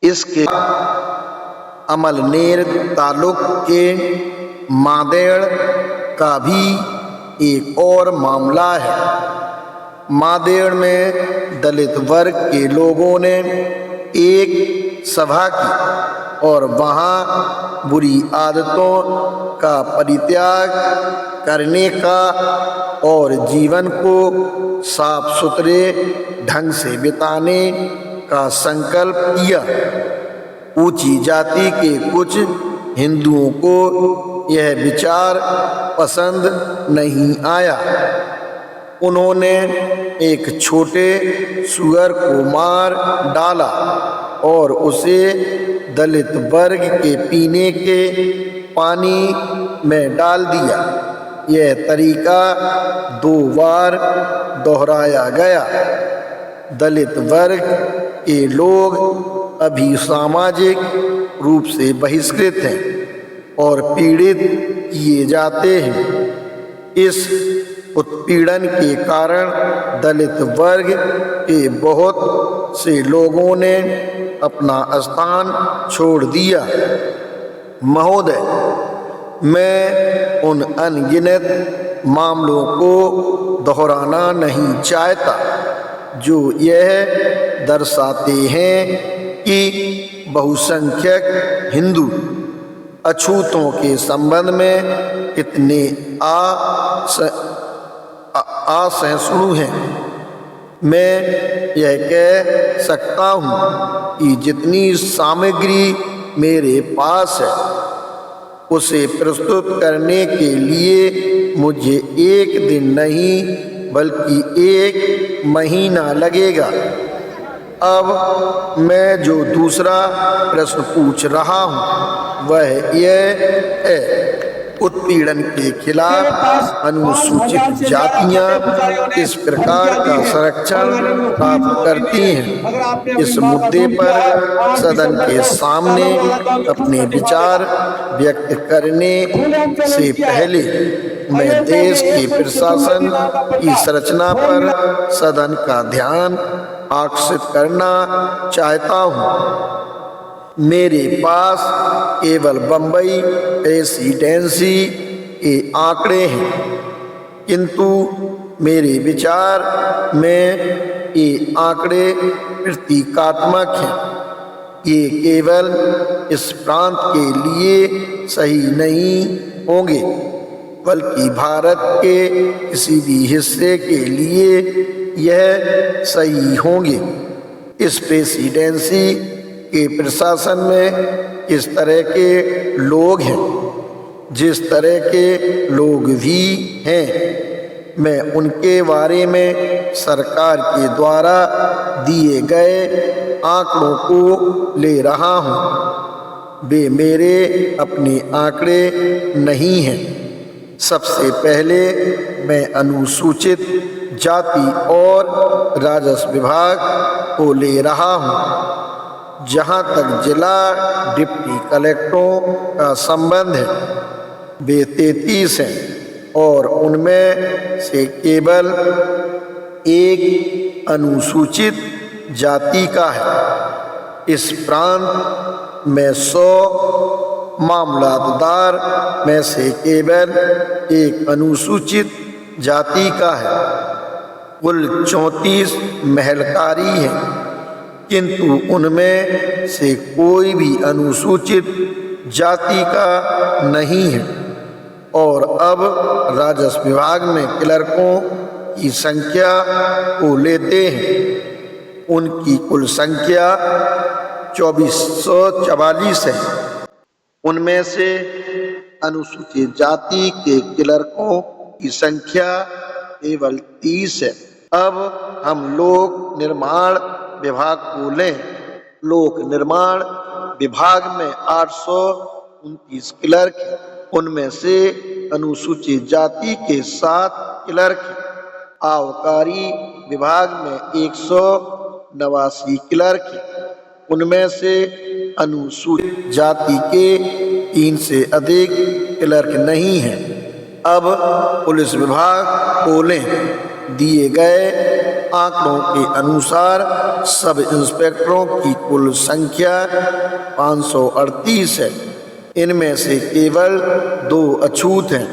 इसके अमलनेर तालुक के मादेड़ का भी एक और मामला है। मादेड़ में दलित वर्ग के लोगों ने एक सभा की और वहाँ बुरी आदतों का परित्याग करने का और जीवन को साफ सुथरे ढंग से बिताने का संकल्प किया। ऊंची जाति के कुछ हिंदुओं को यह विचार पसंद नहीं आया। उन्होंने एक छोटे सुअर को मार डाला और उसे दलित वर्ग के पीने के पानी में डाल दिया। यह तरीका 2 बार दोहराया गया। दलित वर्ग के लोग अभी सामाजिक रूप से बहिष्कृत हैं और पीड़ित किए जाते हैं। इस उत्पीड़न के कारण दलित वर्ग के बहुत से लोगों ने अपना स्थान छोड़ दिया। महोदय, मैं उन अनगिनत मामलों को दोहराना नहीं चाहता जो यह दर्शाते हैं कि बहुसंख्यक हिंदू अछूतों के संबंध में कितने असहिष्णु हैं। मैं यह कह सकता हूँ कि जितनी सामग्री मेरे पास है उसे प्रस्तुत करने के लिए मुझे एक दिन नहीं बल्कि 1 महीना लगेगा। अब मैं जो दूसरा प्रश्न पूछ रहा हूँ वह यह है, उत्पीड़न के खिलाफ अनुसूचित जातियां किस प्रकार का संरक्षण प्राप्त करती हैं। इस मुद्दे पर सदन के सामने अपने विचार व्यक्त करने से पहले मैं देश के प्रशासन की संरचना पर सदन का ध्यान आकर्षित करना चाहता हूँ। मेरे पास केवल बम्बई प्रेसिडेंसी के आंकड़े हैं, किंतु मेरे विचार में ये आंकड़े प्रतीकात्मक हैं। ये केवल इस प्रांत के लिए सही नहीं होंगे बल्कि भारत के किसी भी हिस्से के लिए यह सही होंगे। इस प्रेसिडेंसी के प्रशासन में किस तरह के लोग हैं, जिस तरह के लोग भी हैं, मैं उनके बारे में सरकार के द्वारा दिए गए आंकड़ों को ले रहा हूँ। वे मेरे अपने आंकड़े नहीं हैं। सबसे पहले मैं अनुसूचित जाति और राजस्व विभाग को ले रहा हूँ। जहाँ तक जिला डिप्टी कलेक्टरों का संबंध है, वे 33 हैं और उनमें से केवल 1 अनुसूचित जाति का है। इस प्रांत में 100 मामलतदार में से केवल 1 अनुसूचित जाति का है। कुल 34 महलकारी हैं, किंतु उनमें से कोई भी अनुसूचित जाति का नहीं है। और अब राजस्व विभाग में क्लर्कों की संख्या को लेते हैं। उनकी कुल संख्या 2444 है। उनमें से अनुसूचित जाति के क्लर्कों की संख्या केवल 30 है। अब हम लोक निर्माण विभाग को लें। लोक निर्माण विभाग में 829 क्लर्क हैं। उनमें से अनुसूचित जाति के 7 क्लर्क हैं। आबकारी विभाग में 189 क्लर्क हैं। उनमें से अनुसूचित जाति के 3 से अधिक क्लर्क नहीं हैं। अब पुलिस विभाग को लें। दिए गए आंकड़ों के अनुसार सब इंस्पेक्टरों की कुल संख्या 538 है। इनमें से केवल 2 अछूत हैं।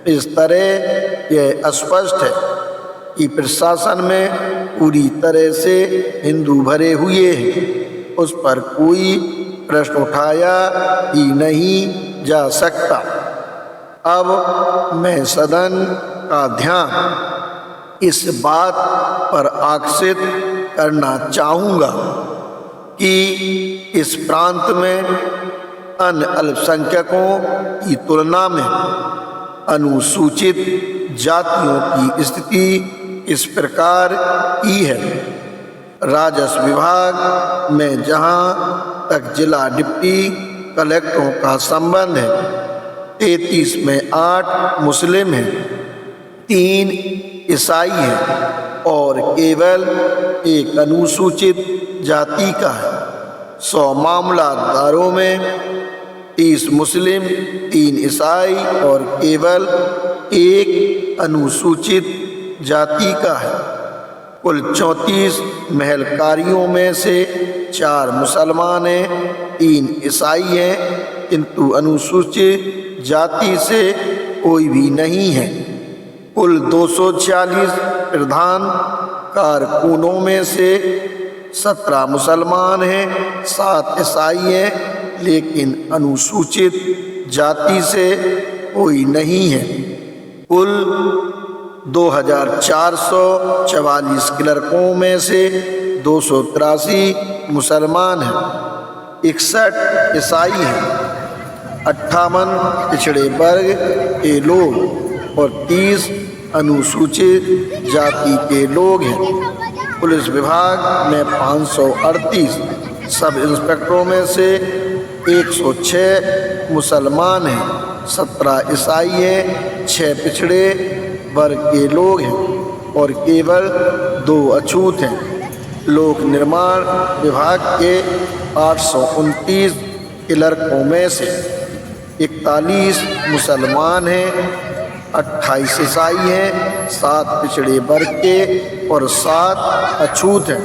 इस तरह यह स्पष्ट है कि प्रशासन में पूरी तरह से हिंदू भरे हुए हैं। उस पर कोई प्रश्न उठाया ही नहीं जा सकता। अब मैं सदन का ध्यान इस बात पर आकर्षित करना चाहूँगा कि इस प्रांत में अन्य अल्पसंख्यकों की तुलना में अनुसूचित जातियों की स्थिति इस प्रकार की है। राजस्व विभाग में जहाँ तक जिला डिप्टी कलेक्टरों का संबंध है, 33 में 8 मुस्लिम हैं, 3 ईसाई हैं और केवल 1 अनुसूचित जाति का है। 100 मामलादारों में 30 मुस्लिम, 3 ईसाई और केवल 1 अनुसूचित जाति का है। कुल 34 महलकारियों में से 4 मुसलमान हैं, 3 ईसाई हैं, किंतु अनुसूचित जाति से कोई भी नहीं है। कुल 246 प्रधान कारकुनों में से 17 मुसलमान हैं, 7 ईसाई हैं, लेकिन अनुसूचित जाति से कोई नहीं है। कुल 2444 क्लर्कों में से 283 मुसलमान हैं, 61 ईसाई हैं, 58 पिछड़े वर्ग के लोग और 30 अनुसूचित जाति के लोग हैं। पुलिस विभाग में 538 सब इंस्पेक्टरों में से 106 मुसलमान हैं, 17 ईसाई हैं, 6 पिछड़े वर्ग के लोग हैं और केवल 2 अछूत हैं। लोक निर्माण विभाग के 829 क्लर्कों में से 41 मुसलमान हैं, 28 ईसाई हैं, 7 पिछड़े वर्ग के और 7 अछूत हैं।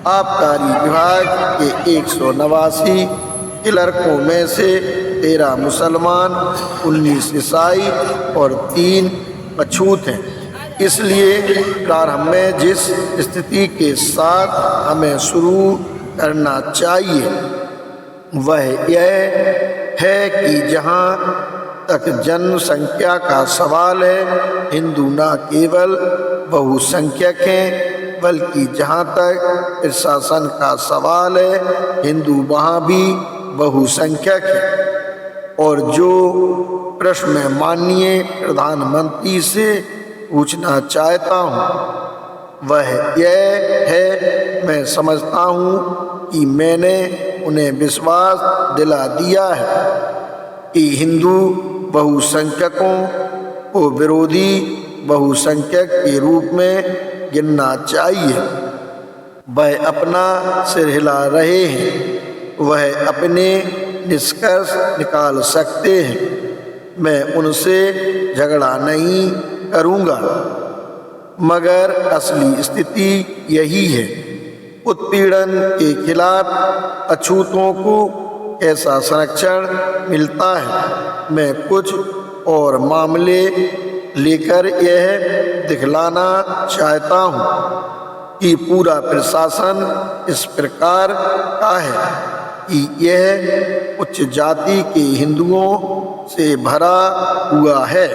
आबकारी विभाग के 189 क्लर्कों में से 13 मुसलमान, 19 ईसाई और 3 अछूत हैं। इसलिए प्रारंभ में जिस स्थिति के साथ हमें शुरू करना चाहिए वह यह है कि जहाँ तक जनसंख्या का सवाल है, हिंदू न केवल बहुसंख्यक हैं, बल्कि जहाँ तक प्रशासन का सवाल है, हिंदू वहाँ भी बहुसंख्यक है। और जो प्रश्न मैं माननीय प्रधानमंत्री से पूछना चाहता हूँ वह यह है, मैं समझता हूँ कि मैंने उन्हें विश्वास दिला दिया है कि हिंदू बहुसंख्यकों को विरोधी बहुसंख्यक के रूप में गिनना चाहिए। वह अपना सिर हिला रहे हैं, वह अपने निष्कर्ष निकाल सकते हैं। मैं उनसे झगड़ा नहीं करूँगा, मगर असली स्थिति यही है। उत्पीड़न के खिलाफ अछूतों को कैसा संरक्षण मिलता है, मैं कुछ और मामले लेकर यह दिखलाना चाहता हूँ कि पूरा प्रशासन इस प्रकार का है कि यह उच्च जाति के हिंदुओं से भरा हुआ है।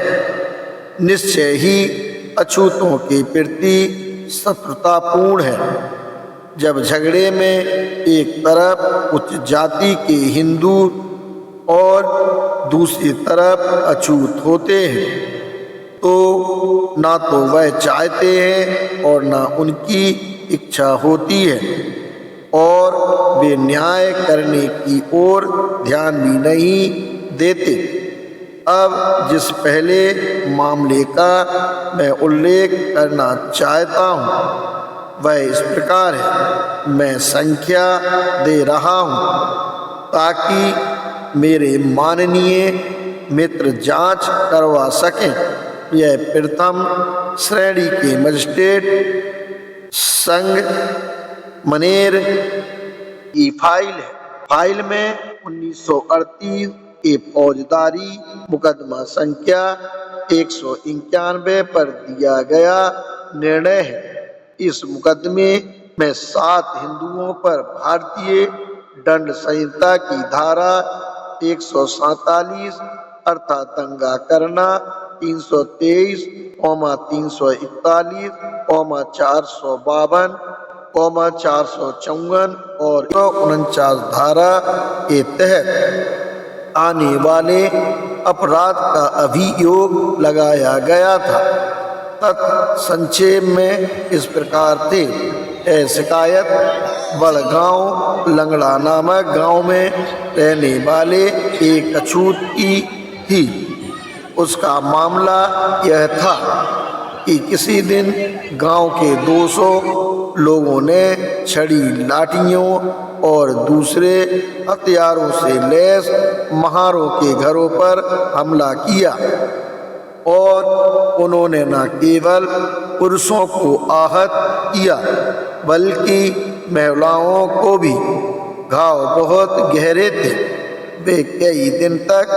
निश्चय ही अछूतों के प्रति शत्रुतापूर्ण है। जब झगड़े में एक तरफ उच्च जाति के हिंदू और दूसरी तरफ अछूत होते हैं तो ना तो वह चाहते हैं और ना उनकी इच्छा होती है और वे न्याय करने की ओर ध्यान भी नहीं देते। अब जिस पहले मामले का मैं उल्लेख करना चाहता हूँ वह इस प्रकार है। मैं संख्या दे रहा हूँ ताकि मेरे माननीय मित्र जांच करवा सकें। यह प्रथम श्रेणी के मजिस्ट्रेट संग मनेर की फाइल है। फाइल में 1938 के फौजदारी मुकदमा संख्या 191 पर दिया गया निर्णय है। इस मुकदमे में 7 हिंदुओं पर भारतीय दंड संहिता की धारा 147 अर्थात दंगा करना, 323, 341, 452, 454 और 149 धारा के तहत आने वाले अपराध का अभियोग लगाया गया था। संक्षेप में इस प्रकार थे। शिकायत बड़गांव लंगड़ा नामक गांव में रहने वाले एक अछूत की थी। उसका मामला यह था कि किसी दिन गांव के 200 लोगों ने छड़ी, लाठियों और दूसरे हथियारों से लैस महारों के घरों पर हमला किया और उन्होंने न केवल पुरुषों को आहत किया बल्कि महिलाओं को भी। घाव बहुत गहरे थे। वे कई दिन तक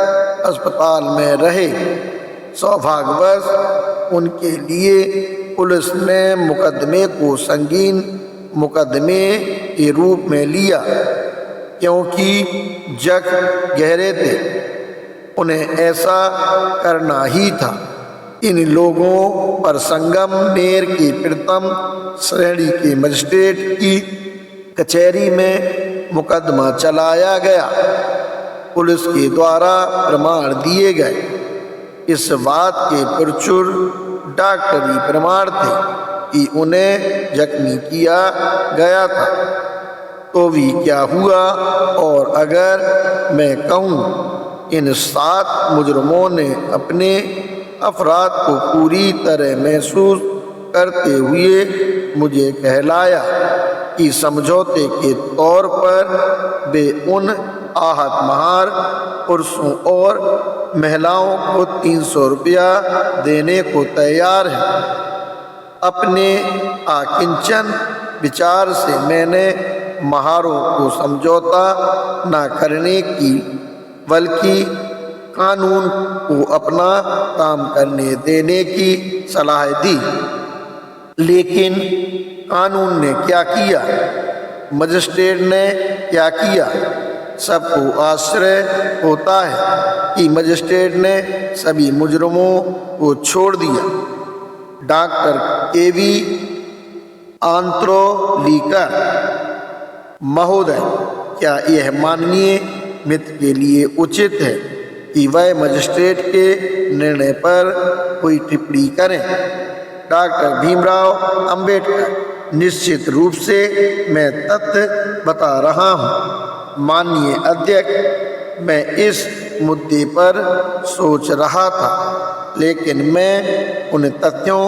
अस्पताल में रहे। सौभाग्यवश उनके लिए पुलिस ने मुकदमे को संगीन मुकदमे के रूप में लिया, क्योंकि जख्म गहरे थे। उन्हें ऐसा करना ही था। इन लोगों पर संगमनेर के प्रथम श्रेणी के मजिस्ट्रेट की कचहरी में मुकदमा चलाया गया। पुलिस के द्वारा प्रमाण दिए गए। इस बात के प्रचुर डॉक्टरी प्रमाण थे कि उन्हें जख्मी किया गया था। तो भी क्या हुआ? और अगर मैं कहूँ, इन 7 मुजरमों ने अपने अपराध को पूरी तरह महसूस करते हुए मुझे कहलाया कि समझौते के तौर पर वे उन आहत महार पुरुषों और महिलाओं को 300 रुपया देने को तैयार हैं। अपने आकिंचन विचार से मैंने महारों को समझौता न करने की बल्कि कानून को अपना काम करने देने की सलाह दी। लेकिन कानून ने क्या किया? मजिस्ट्रेट ने क्या किया? सबको आश्चर्य होता है कि मजिस्ट्रेट ने सभी मुजरमों को छोड़ दिया। डॉक्टर केवी आंत्रोलीकर महोदय, क्या यह माननीय मित्र के लिए उचित है कि वह मजिस्ट्रेट के निर्णय पर कोई टिप्पणी करें? डॉक्टर भीमराव अंबेडकर, निश्चित रूप से मैं तथ्य बता रहा हूँ। माननीय अध्यक्ष, मैं इस मुद्दे पर सोच रहा था, लेकिन मैं उन तथ्यों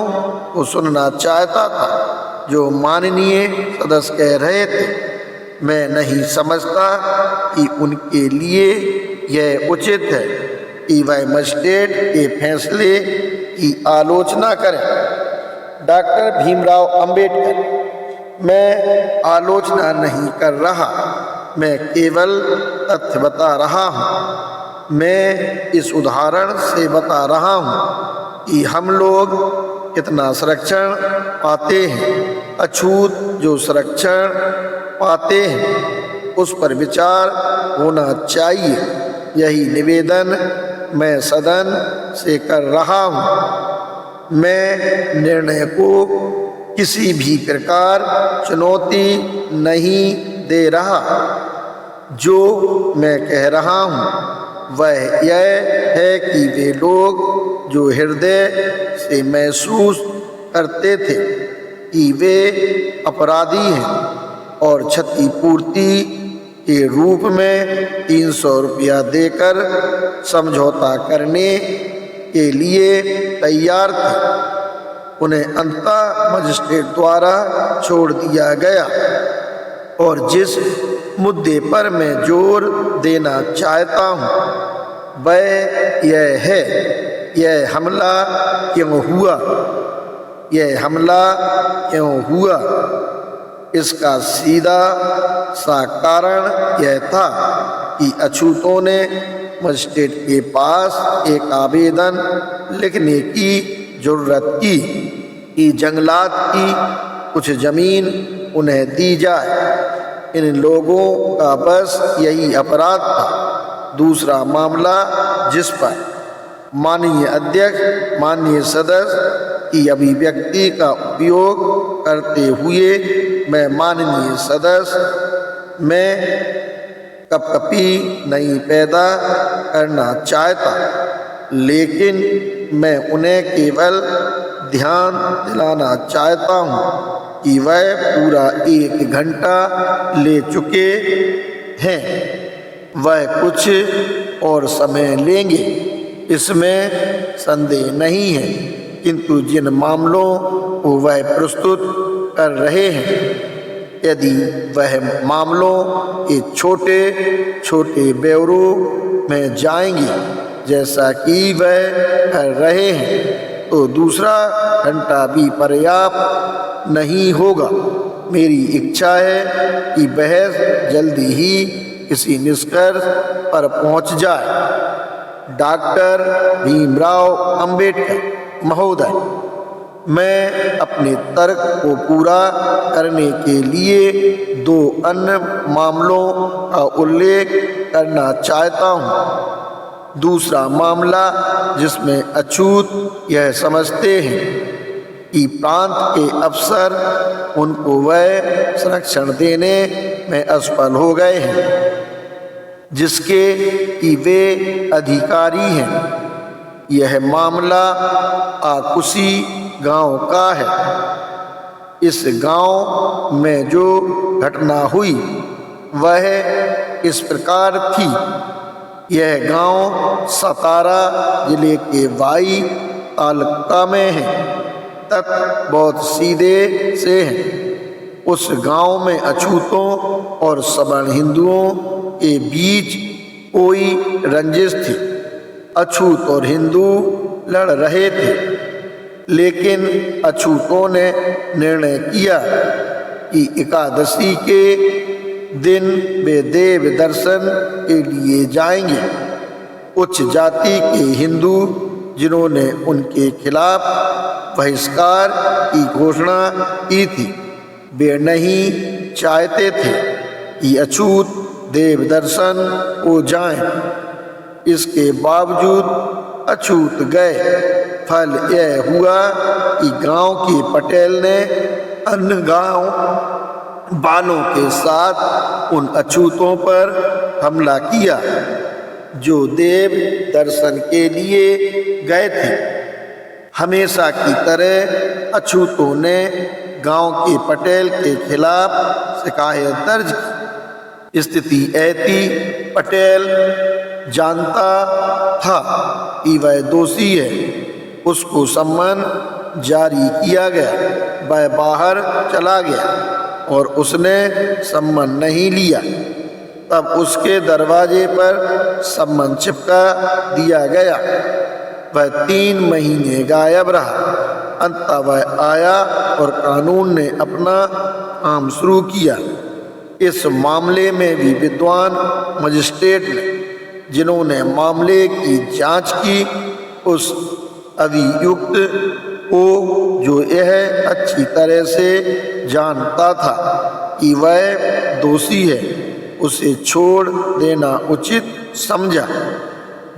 को सुनना चाहता था जो माननीय सदस्य कह रहे थे। मैं नहीं समझता कि उनके लिए यह उचित है कि वह मजिस्ट्रेट के फैसले की आलोचना करें। डॉक्टर भीमराव अंबेडकर, मैं आलोचना नहीं कर रहा, मैं केवल तथ्य बता रहा हूँ। मैं इस उदाहरण से बता रहा हूँ कि हम लोग कितना संरक्षण पाते हैं। अछूत जो संरक्षण पाते हैं उस पर विचार होना चाहिए। यही निवेदन मैं सदन से कर रहा हूँ। मैं निर्णय को किसी भी प्रकार चुनौती नहीं दे रहा। जो मैं कह रहा हूँ वह यह है कि वे लोग जो हृदय से महसूस करते थे कि वे अपराधी हैं और क्षतिपूर्ति के रूप में 300 रुपया देकर समझौता करने के लिए तैयार थे, उन्हें अंततः मजिस्ट्रेट द्वारा छोड़ दिया गया। और जिस मुद्दे पर मैं जोर देना चाहता हूँ वह यह है, यह हमला क्यों हुआ? यह हमला क्यों हुआ, इसका सीधा सा कारण यह था कि अछूतों ने मजिस्ट्रेट के पास एक आवेदन लिखने की जरूरत की कि जंगलात की कुछ ज़मीन उन्हें दी जाए। इन लोगों का बस यही अपराध था। दूसरा मामला जिस पर माननीय अध्यक्ष, माननीय सदस्य की अभिव्यक्ति का उपयोग करते हुए मैं माननीय सदस्य में कपकपी नहीं पैदा करना चाहता, लेकिन मैं उन्हें केवल ध्यान दिलाना चाहता हूँ कि वह पूरा 1 घंटा ले चुके हैं। वह कुछ और समय लेंगे, इसमें संदेह नहीं है, किंतु जिन मामलों को वह प्रस्तुत कर रहे हैं, यदि वह मामलों के छोटे छोटे ब्यौरों में जाएंगे जैसा कि वह कर रहे हैं, तो दूसरा घंटा भी पर्याप्त नहीं होगा। मेरी इच्छा है कि बहस जल्दी ही किसी निष्कर्ष पर पहुंच जाए। डॉक्टर भीमराव अंबेडकर महोदय, मैं अपने तर्क को पूरा करने के लिए 2 अन्य मामलों का उल्लेख करना चाहता हूँ। दूसरा मामला जिसमें अछूत यह समझते हैं कि प्रांत के अफसर उनको वह संरक्षण देने में असफल हो गए हैं जिसके कि वे अधिकारी हैं। यह मामला आकुसी गांव का है। इस गांव में जो घटना हुई वह इस प्रकार थी। यह गांव सतारा जिले के वाई तालुका में है, तक बहुत सीधे से है। उस गांव में अछूतों और सवर्ण हिंदुओं के बीच कोई रंजिश थी। अछूत और हिंदू लड़ रहे थे, लेकिन अछूतों ने निर्णय किया कि एकादशी के दिन वे देव दर्शन के लिए जाएंगे। उच्च जाति के हिंदू जिन्होंने उनके खिलाफ बहिष्कार की घोषणा की थी, वे नहीं चाहते थे कि अछूत देव दर्शन को जाएं। इसके बावजूद अछूत गए। फल यह हुआ कि गांव के पटेल ने अन्य गांव वालों के साथ उन अछूतों पर हमला किया जो देव दर्शन के लिए गए थे। हमेशा की तरह अछूतों ने गांव के पटेल के खिलाफ शिकायत दर्ज की। स्थिति ऐसी, पटेल जानता था कि वह दोषी है। उसको सम्मन जारी किया गया। वह बाहर चला गया और उसने सम्मन नहीं लिया। तब उसके दरवाजे पर सम्मन चिपका दिया गया। वह 3 महीने गायब रहा। अंततः वह आया और कानून ने अपना काम शुरू किया। इस मामले में भी विद्वान मजिस्ट्रेट ने, जिन्होंने मामले की जांच की, उस अभियुक्त को, जो यह अच्छी तरह से जानता था कि वह दोषी है, उसे छोड़ देना उचित समझा।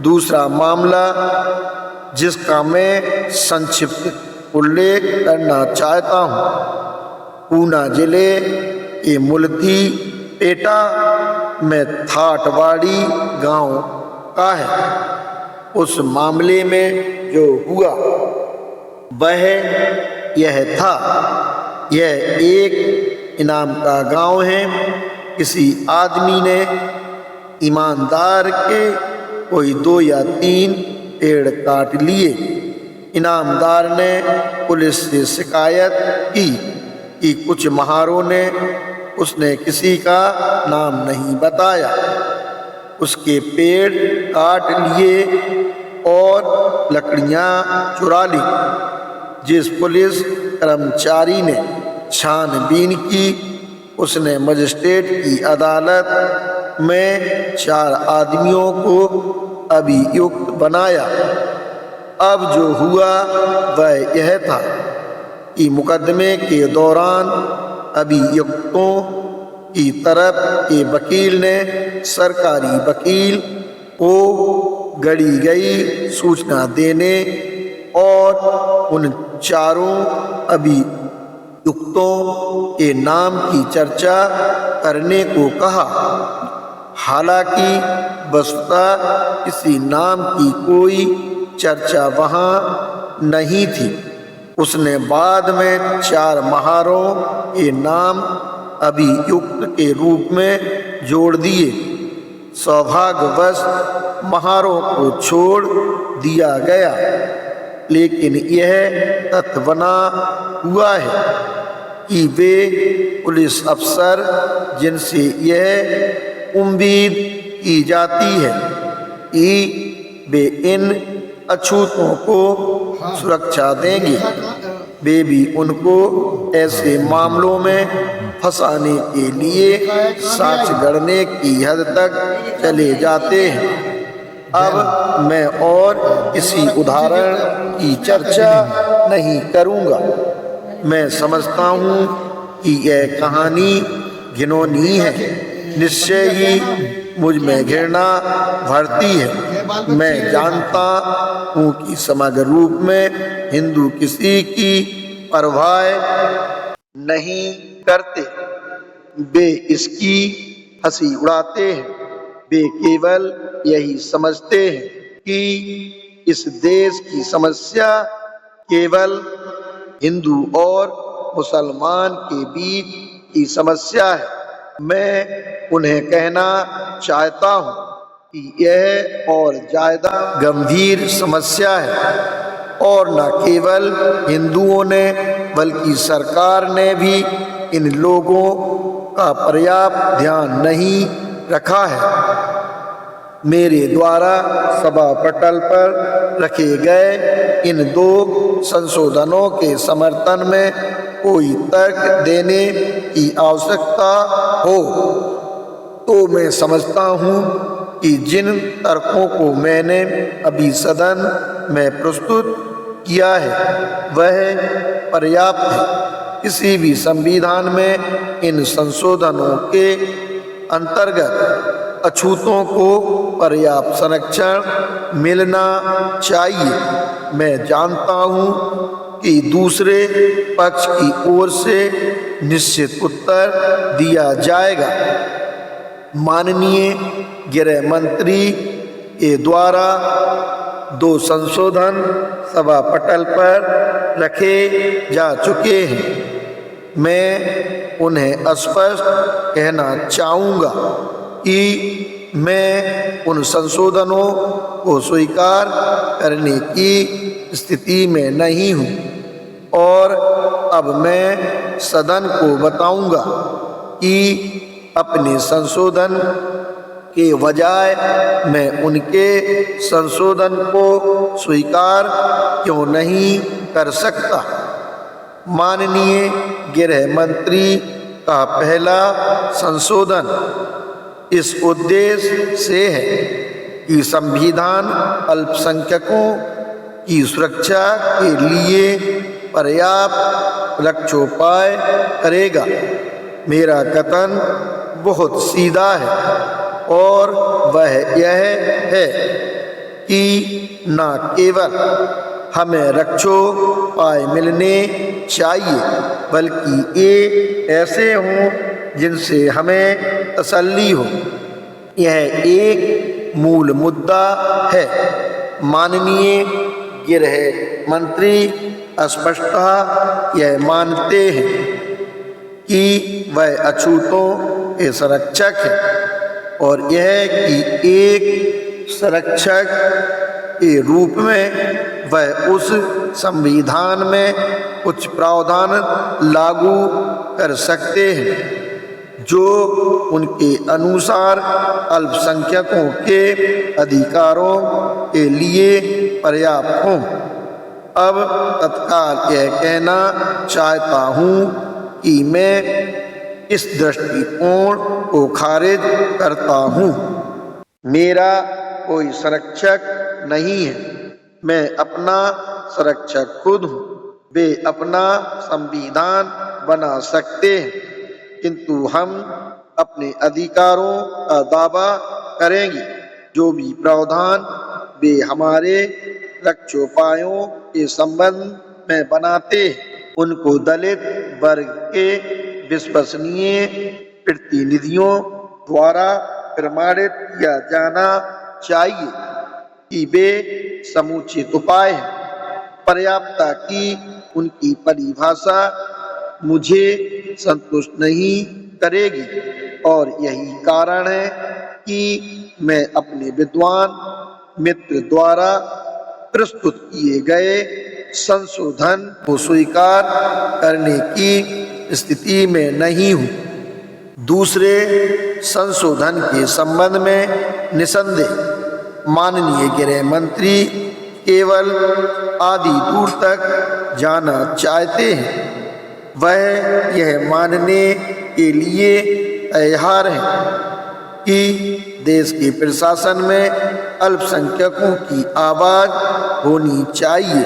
दूसरा मामला जिसका मैं संक्षिप्त उल्लेख करना चाहता हूँ, पूना जिले के मुलती पेटा में थाटवाड़ी गांव का है। उस मामले में जो हुआ वह यह था, यह एक इनाम का गांव है। किसी आदमी ने ईमानदार के कोई 2 या 3 पेड़ काट लिए। इनामदार ने पुलिस से शिकायत की कि कुछ महारों ने, उसने किसी का नाम नहीं बताया, उसके पेड़ काट लिए और लकड़ियां चुरा ली। जिस पुलिस कर्मचारी ने छानबीन की। उसने मजिस्ट्रेट की अदालत में 4 आदमियों को अभियुक्त बनाया। अब जो हुआ वह यह था कि मुकदमे के दौरान अभियुक्तों की तरफ के वकील ने सरकारी वकील को गढ़ी गई सूचना देने और उन 4 अभियुक्तों के नाम की चर्चा करने को कहा। हालांकि वस्तुतः किसी नाम की कोई चर्चा वहाँ नहीं थी। उसने बाद में 4 महारों के नाम अभियुक्त के रूप में जोड़ दिए। सौभाग्यवश महारों को छोड़ दिया गया, लेकिन यह तथ्य बना हुआ है कि वे पुलिस अफसर जिनसे यह उम्मीद की जाती है कि वे इन अछूतों को सुरक्षा देंगे, वे भी उनको ऐसे मामलों में फंसाने के लिए साक्ष्य गढ़ने की हद तक चले जाते हैं। अब मैं और किसी उदाहरण की चर्चा नहीं करूँगा। मैं समझता हूँ कि यह कहानी घिनौनी है, निश्चय ही मुझ में घृणा भरती है। मैं जानता हूँ कि समग्र रूप में हिंदू किसी की परवाह नहीं करते, वे इसकी हंसी उड़ाते हैं। वे केवल यही समझते हैं कि इस देश की समस्या केवल हिंदू और मुसलमान के बीच की समस्या है। मैं उन्हें कहना चाहता हूँ कि यह और ज़्यादा गंभीर समस्या है और न केवल हिंदुओं ने बल्कि सरकार ने भी इन लोगों का पर्याप्त ध्यान नहीं रखा है। मेरे द्वारा सभा पटल पर रखे गए इन 2 संशोधनों के समर्थन में कोई तर्क देने की आवश्यकता हो तो मैं समझता हूँ कि जिन तर्कों को मैंने अभी सदन में प्रस्तुत किया है वह पर्याप्त है। किसी भी संविधान में इन संशोधनों के अंतर्गत अछूतों को पर्याप्त संरक्षण मिलना चाहिए। मैं जानता हूँ कि दूसरे पक्ष की ओर से निश्चित उत्तर दिया जाएगा। माननीय गृह मंत्री के द्वारा 2 संशोधन सभा पटल पर रखे जा चुके हैं। मैं उन्हें स्पष्ट कहना चाहूँगा कि मैं उन संशोधनों को स्वीकार करने की स्थिति में नहीं हूँ और अब मैं सदन को बताऊँगा कि अपने संशोधन के बजाय मैं उनके संशोधन को स्वीकार क्यों नहीं कर सकता। माननीय गृह मंत्री का पहला संशोधन इस उद्देश्य से है कि संविधान अल्पसंख्यकों की सुरक्षा के लिए पर्याप्त रक्षोपाय करेगा। मेरा कथन बहुत सीधा है और वह यह है कि न केवल हमें रक्षोपाय मिलने चाहिए बल्कि ये ऐसे हों जिनसे हमें तसल्ली हो। यह एक मूल मुद्दा है। माननीय गृह मंत्री स्पष्टतः यह मानते हैं कि वह अछूतों के संरक्षक है और यह कि एक संरक्षक के रूप में वह उस संविधान में कुछ प्रावधान लागू कर सकते हैं जो उनके अनुसार अल्पसंख्यकों के अधिकारों के लिए पर्याप्त हों। अब तत्काल यह कहना चाहता हूँ कि मैं इस दृष्टिकोण को खारिज करता हूँ। मेरा कोई संरक्षक नहीं है, मैं अपना संरक्षक खुद हूँ। वे अपना संविधान बना सकते हैं, किंतु हम अपने अधिकारों का दावा करेंगे। जो भी प्रावधान वे हमारे रक्षोपायों के संबंध में बनाते हैं, उनको दलित वर्ग के विश्वसनीय प्रतिनिधियों द्वारा प्रमाणित किया जाना चाहिए कि वे समुचित उपाय हैं। पर्याप्तता की उनकी परिभाषा मुझे संतुष्ट नहीं करेगी, और यही कारण है कि मैं अपने विद्वान मित्र द्वारा प्रस्तुत किए गए संशोधन को स्वीकार करने की स्थिति में नहीं हूँ। दूसरे संशोधन के संबंध में निसंदेह माननीय गृह मंत्री केवल आदि दूर तक जाना चाहते हैं। वह यह मानने के लिए तैयार है कि देश के प्रशासन में अल्पसंख्यकों की आवाज़ होनी चाहिए।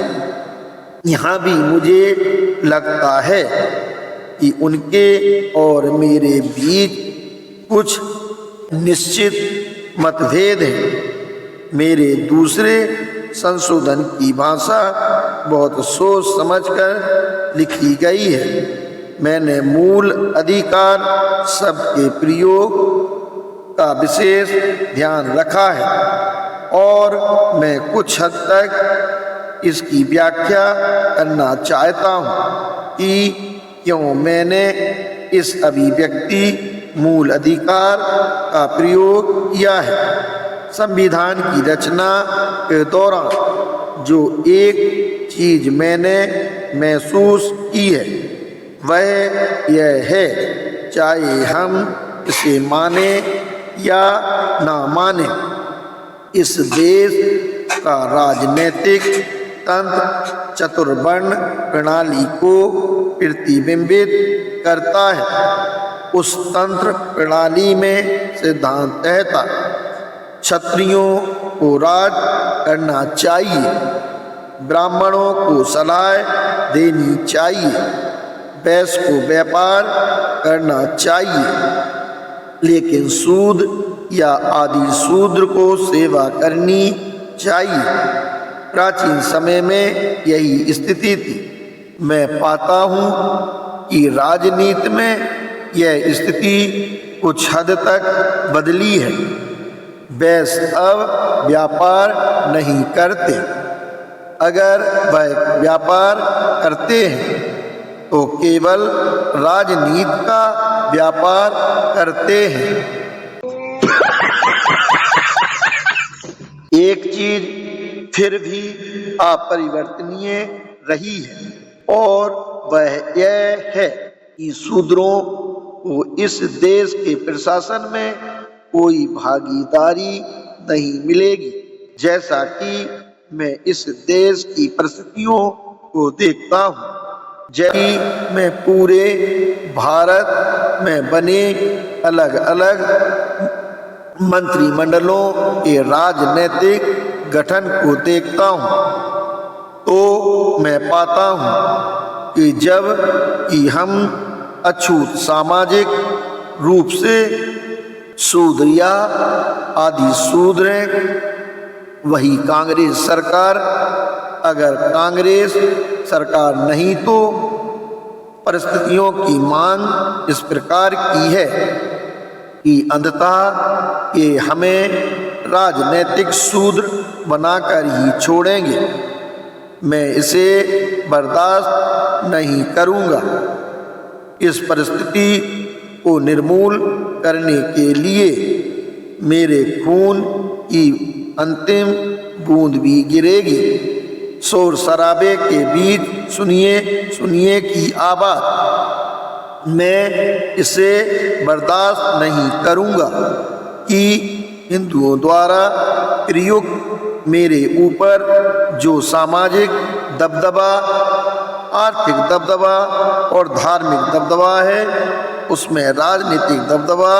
यहाँ भी मुझे लगता है कि उनके और मेरे बीच कुछ निश्चित मतभेद हैं। मेरे दूसरे संशोधन की भाषा बहुत सोच समझकर लिखी गई है। मैंने मूल अधिकार शब्द के प्रयोग का विशेष ध्यान रखा है, और मैं कुछ हद तक इसकी व्याख्या करना चाहता हूँ कि क्यों मैंने इस अभिव्यक्ति मूल अधिकार का प्रयोग किया है। संविधान की रचना के दौरान जो एक चीज मैंने महसूस की है वह यह है, चाहे हम इसे माने या ना माने, इस देश का राजनीतिक तंत्र चतुर्वर्ण प्रणाली को प्रतिबिंबित करता है। उस तंत्र प्रणाली में सिद्धांत रहता क्षत्रियों को राज करना चाहिए, ब्राह्मणों को सलाह देनी चाहिए, वैश्य को व्यापार करना चाहिए, लेकिन सूद या आदि शूद्र को सेवा करनी चाहिए। प्राचीन समय में यही स्थिति थी। मैं पाता हूँ कि राजनीति में यह स्थिति कुछ हद तक बदली है। वैश्य अब व्यापार नहीं करते। अगर वह व्यापार करते हैं तो केवल राजनीति का व्यापार करते हैं। एक चीज फिर भी अपरिवर्तनीय रही है, और वह यह है कि शूद्रों को इस देश के प्रशासन में कोई भागीदारी नहीं मिलेगी। जैसा कि मैं इस देश की परिस्थितियों को देखता हूँ, जबकि मैं पूरे भारत में बने अलग अलग मंत्रिमंडलों के राजनीतिक गठन को देखता हूँ, तो मैं पाता हूँ कि जब कि हम अछूत सामाजिक रूप से शूद्र या आदि शूद्र हैं, वही कांग्रेस सरकार, अगर कांग्रेस सरकार नहीं तो परिस्थितियों की मांग इस प्रकार की है कि अंततः ये हमें राजनीतिक शूद्र बनाकर ही छोड़ेंगे। मैं इसे बर्दाश्त नहीं करूंगा। इस परिस्थिति को निर्मूल करने के लिए मेरे खून की अंतिम बूंद भी गिरेगी। शोर शराबे के बीच सुनिए की आवाज। मैं इसे बर्दाश्त नहीं करूंगा कि हिंदुओं द्वारा प्रयुक्त मेरे ऊपर जो सामाजिक दबदबा, आर्थिक दबदबा और धार्मिक दबदबा है, उसमें राजनीतिक दबदबा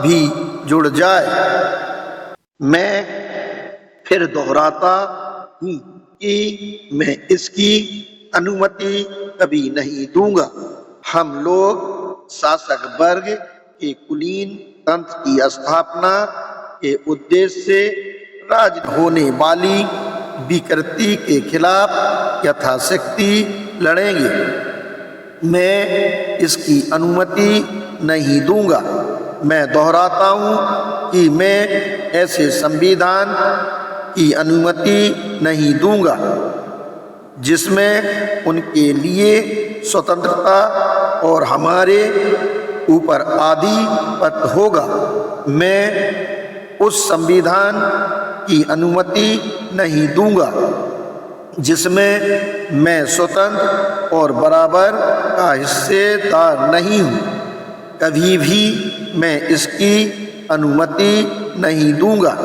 भी जुड़ जाए। मैं फिर दोहराता हूँ कि मैं इसकी अनुमति कभी नहीं दूंगा। हम लोग शासक वर्ग के कुलीन तंत्र की स्थापना के उद्देश्य से राज होने वाली विकृति के खिलाफ यथाशक्ति लड़ेंगे। मैं इसकी अनुमति नहीं दूंगा। मैं दोहराता हूँ कि मैं ऐसे संविधान की अनुमति नहीं दूंगा जिसमें उनके लिए स्वतंत्रता और हमारे ऊपर आधिपत्य होगा। मैं उस संविधान की अनुमति नहीं दूंगा जिसमें मैं स्वतंत्र और बराबर का हिस्सेदार नहीं हूँ। कभी भी मैं इसकी अनुमति नहीं दूंगा।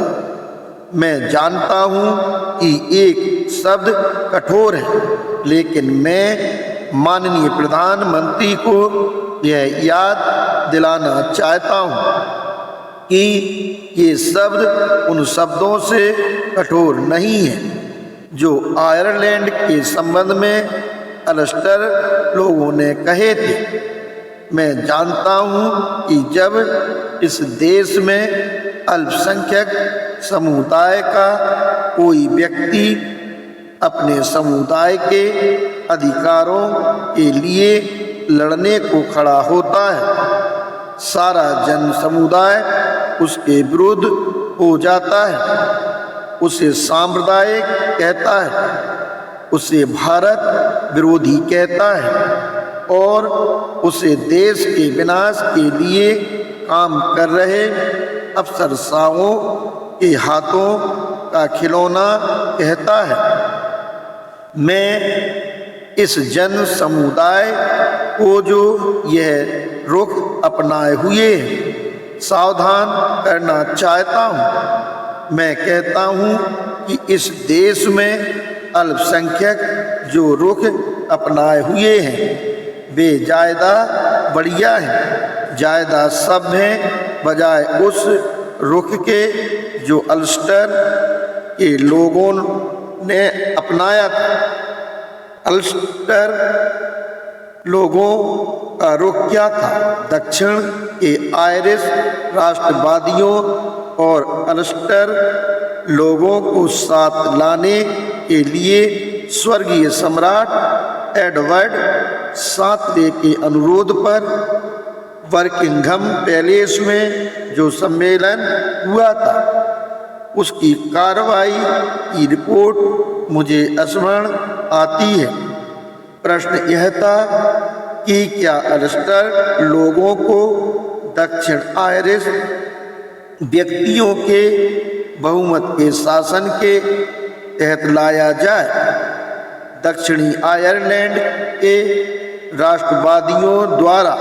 मैं जानता हूँ कि एक शब्द कठोर है, लेकिन मैं माननीय प्रधानमंत्री को यह याद दिलाना चाहता हूँ कि ये शब्द उन शब्दों से कठोर नहीं है जो आयरलैंड के संबंध में अलिस्टर लोगों ने कहे थे। मैं जानता हूँ कि जब इस देश में अल्पसंख्यक समुदाय का कोई व्यक्ति अपने समुदाय के अधिकारों के लिए लड़ने को खड़ा होता है, सारा जन समुदाय उसके विरुद्ध हो जाता है। उसे सांप्रदायिक कहता है, उसे भारत विरोधी कहता है और उसे देश के विनाश के लिए काम कर रहे अफसरशाहों के हाथों का खिलौना कहता है। मैं इस जन समुदाय को जो यह रुख अपनाए हुए सावधान करना चाहता हूँ। मैं कहता हूँ कि इस देश में अल्पसंख्यक जो रुख अपनाए हुए हैं वे ज़्यादा बढ़िया हैं, ज़्यादा सभ्य हैं, बजाय उस रुख के जो अलिस्टर के लोगों ने अपनाया था। अलिस्टर लोगों का रुख क्या था? दक्षिण के आयरिश राष्ट्रवादियों और अलिस्टर लोगों को साथ लाने के लिए स्वर्गीय सम्राट एडवर्ड सातवें के अनुरोध पर बकिंघम पैलेस में जो सम्मेलन हुआ था उसकी कार्रवाई की रिपोर्ट मुझे स्मरण आती है। प्रश्न यह था कि क्या अलिस्टर लोगों को दक्षिण आयरिश व्यक्तियों के बहुमत के शासन के तहत लाया जाए। दक्षिणी आयरलैंड के राष्ट्रवादियों द्वारा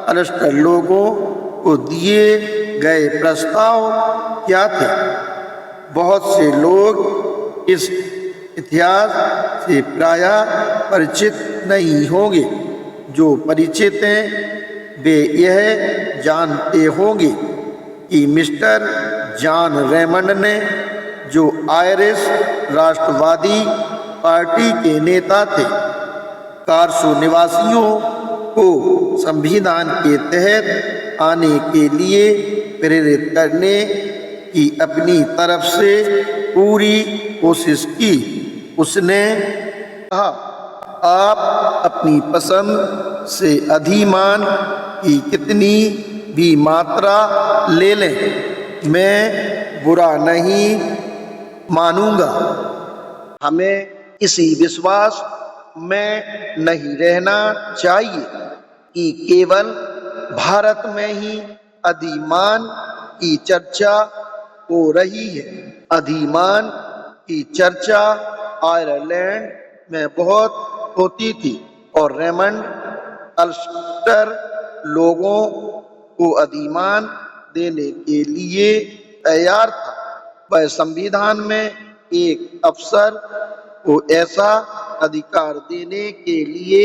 अलिस्टर लोगों को दिए गए प्रस्ताव क्या थे? बहुत से लोग इस इतिहास से प्रायः परिचित नहीं होंगे। जो परिचित हैं वे यह जानते होंगे कि मिस्टर जॉन रेमंड ने, जो आयरिश राष्ट्रवादी पार्टी के नेता थे, कारसो निवासियों को संविधान के तहत आने के लिए प्रेरित करने की अपनी तरफ से पूरी कोशिश की। उसने कहा, आप अपनी पसंद से अधिमान की कितनी भी मात्रा ले लें, मैं बुरा नहीं मानूंगा। हमें इसी विश्वास में नहीं रहना चाहिए कि केवल भारत में ही अधिमान की चर्चा हो रही है। अधिमान की चर्चा आयरलैंड में बहुत होती थी और रेमंड अलिस्टर लोगों को अधिमान देने के लिए तैयार था। वह संविधान में एक अफसर को ऐसा अधिकार देने के लिए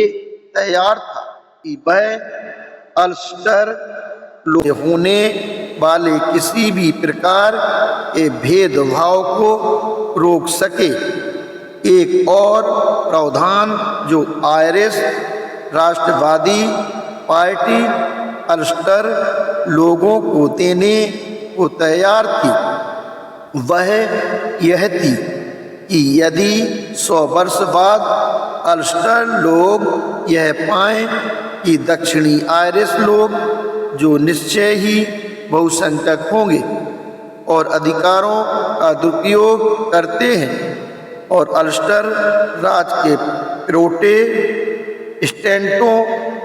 तैयार था कि वह अल्स्टर लोग होने वाले किसी भी प्रकार के भेदभाव को रोक सके। एक और प्रावधान जो आयरिश राष्ट्रवादी पार्टी अल्स्टर लोगों को देने को तैयार थी वह यह थी कि यदि 100 वर्ष बाद अल्स्टर लोग यह पाएं कि दक्षिणी आयरिश लोग जो निश्चय ही बहुसंख्यक होंगे और अधिकारों का दुरुपयोग करते हैं और अल्स्टर राज के प्रोटेस्टेंटों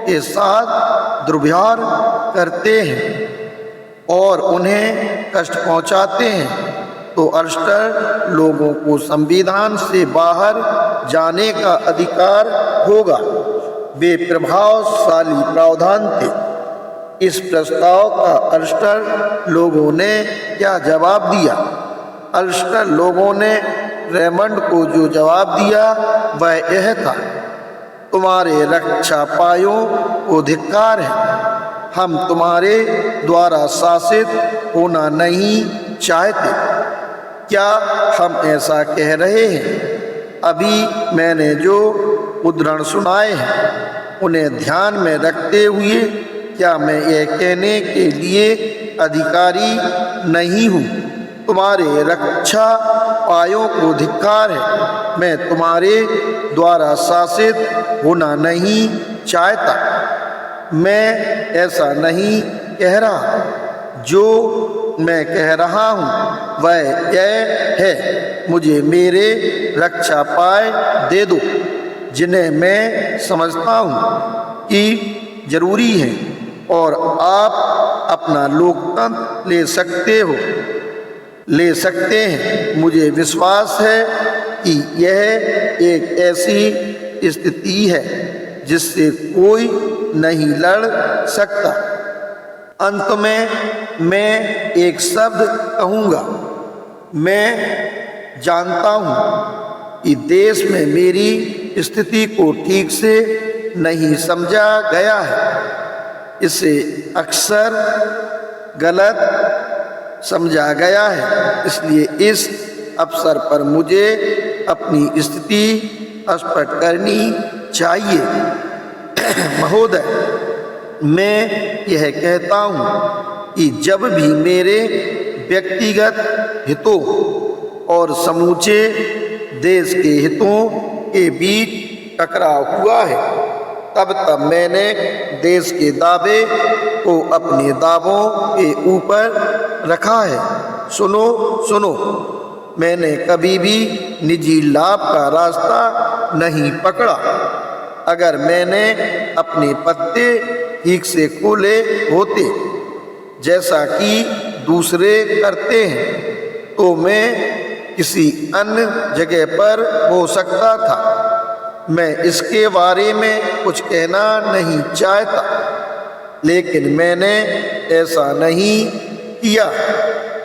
के साथ दुर्व्यवहार करते हैं और उन्हें कष्ट पहुंचाते हैं, तो अल्स्टर लोगों को संविधान से बाहर जाने का अधिकार होगा। वे प्रभावशाली प्रावधान थे। इस प्रस्ताव का अल्स्टर लोगों ने क्या जवाब दिया? अल्स्टर लोगों ने रेमंड को जो जवाब दिया वह यह था, तुम्हारे रक्षा पायों को धिक्कार है। हम तुम्हारे द्वारा शासित होना नहीं चाहते। क्या हम ऐसा कह रहे हैं? अभी मैंने जो उद्धरण सुनाए हैं उन्हें ध्यान में रखते हुए क्या मैं यह कहने के लिए अधिकारी नहीं हूँ, तुम्हारे रक्षा पायों को धिक्कार है। मैं तुम्हारे द्वारा शासित होना नहीं चाहता। मैं ऐसा नहीं कह रहा। जो मैं कह रहा हूँ वह यह है, मुझे मेरे रक्षा पाए दे दो जिन्हें मैं समझता हूँ कि जरूरी है, और आप अपना लोकतंत्र ले सकते हैं। मुझे विश्वास है कि यह एक ऐसी स्थिति है जिससे कोई नहीं लड़ सकता। अंत में मैं एक शब्द कहूँगा। मैं जानता हूँ कि देश में मेरी स्थिति को ठीक से नहीं समझा गया है। इसे अक्सर गलत समझा गया है। इसलिए इस अवसर पर मुझे अपनी स्थिति स्पष्ट करनी चाहिए। महोदय, मैं यह कहता हूँ कि जब भी मेरे व्यक्तिगत हितों और समूचे देश के हितों के बीच टकराव हुआ है, तब मैंने देश के दावे को अपने दावों के ऊपर रखा है। सुनो, मैंने कभी भी निजी लाभ का रास्ता नहीं पकड़ा। अगर मैंने अपने पत्ते ठीक से खोले होते जैसा कि दूसरे करते हैं, तो मैं किसी अन्य जगह पर हो सकता था। मैं इसके बारे में कुछ कहना नहीं चाहता, लेकिन मैंने ऐसा नहीं किया।